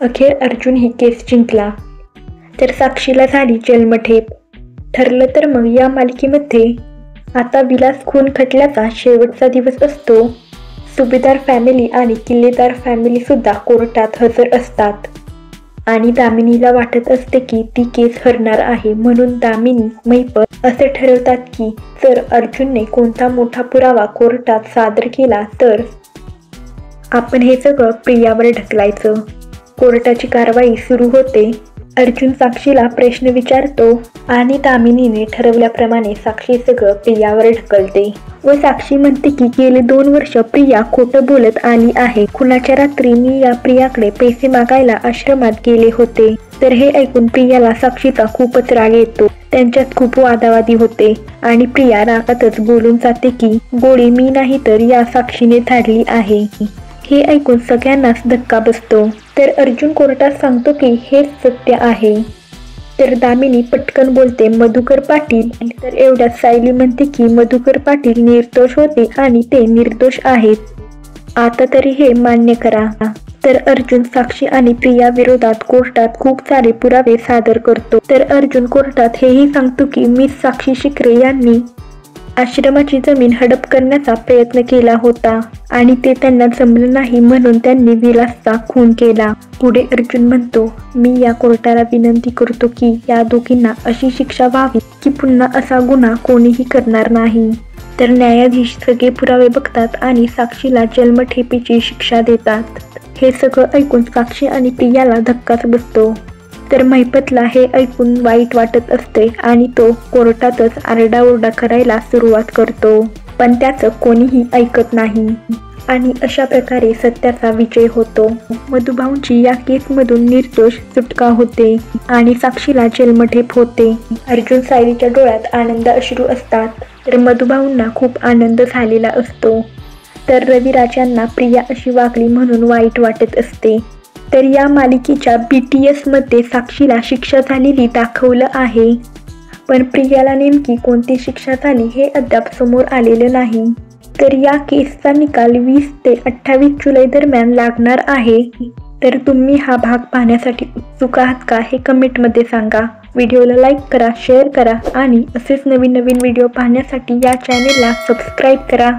अखेर अर्जुन ही केस जिंकला तर साक्षीला झाली जन्मठेप. ठरलं तर मग या मालिकेमध्ये आता विलास खून खटल्याचा शेवटचा दिवस असतो. सुभेदार फॅमिली आणि किल्लेदार फॅमिली सुद्धा कोर्टात हजर असतात आणि दामिनीला वाटत असते की ती केस हरणार आहे. म्हणून दामिनी महिपत असे ठरवतात की जर अर्जुनने कोणता मोठा पुरावा कोर्टात सादर केला तर आपण हे सगळं प्रियावर ढकलायचं. कोर्टाची कारवाई सुरू होते. अर्जुन साक्षीला प्रश्न विचारतो आणि दामिनीने ठरवल्याप्रमाणे साक्षी सगळं प्रियावर ढकलते व साक्षी म्हणते की गेले 2 वर्ष प्रिया खोटं बोलत आली आहे. खुनाच्या रात्री मी या प्रियाकडे पैसे मागायला आश्रमात गेले होते. तर हे ऐकून प्रियाला साक्षीचा खूपच राग येतो. त्यांच्यात खूप वादावादी होते आणि प्रिया रागातच बोलून जाते की गोळी मी नाही तर या साक्षीने धाडली आहे. हे ऐकून सगळ्यांनाच धक्का बसतो. तर अर्जुन कोर्टात सांगतो की हेच सत्य आहे. तर दामिनी पटकन बोलते मधुकर पाटील. तर एवढ्यात सायली म्हणते की मधुकर पाटील निर्दोष होते आणि ते निर्दोष आहेत. आता तरी हे मान्य करा. तर अर्जुन साक्षी आणि प्रिया विरोधात कोर्टात खूप सारे पुरावे सादर करतो. तर अर्जुन कोर्टात हेही सांगतो की मी साक्षी शिकरे यांनी आश्रमाची जमीन हडप करण्याचा प्रयत्न केला होता आणि ते त्यांना जमलं नाही म्हणून त्यांनी विलासचा खून केला. पुढे अर्जुन म्हणतो मी या कोर्टाला विनंती करतो की या दोघींना अशी शिक्षा व्हावी की पुन्हा असा गुन्हा कोणीही करणार नाही. तर न्यायाधीश सगळे पुरावे बघतात आणि साक्षीला जन्मठेपेची शिक्षा देतात. हे सगळं ऐकून साक्षी आणि प्रियाला धक्काच बसतो. तर महिपतला हे ऐकून वाईट वाटत असते आणि तो कोर्टातच आरडाओरडा करायला सुरुवात करतो. पण त्याचं कोणीही ऐकत नाही आणि अशा प्रकारे सत्याचा विजय होतो. मधुभाऊंची या केसमधून निर्दोष सुटका होते आणि साक्षीला जन्मठेप होते. अर्जुन सायलीच्या डोळ्यात आनंद अश्रू असतात. तर मधुभाऊंना खूप आनंद झालेला असतो. तर रविराज यांना प्रिया अशी वागली म्हणून वाईट वाटत असते. तर या मालिकेच्या BTS मध्ये साक्षीला शिक्षा झालेली दाखवलं आहे. पण प्रियाला नेमकी कोणती शिक्षा झाली हे अद्याप समोर आलेलं नाही. तर या केसचा निकाल 20 ते 28 जुलै दरम्यान लागणार आहे. तर तुम्ही हा भाग पाहण्यासाठी उत्सुक आहात का हे कमेंटमध्ये सांगा. व्हिडिओला लाईक करा, शेअर करा आणि असेच नवीन व्हिडिओ पाहण्यासाठी या चॅनेलला सबस्क्राईब करा.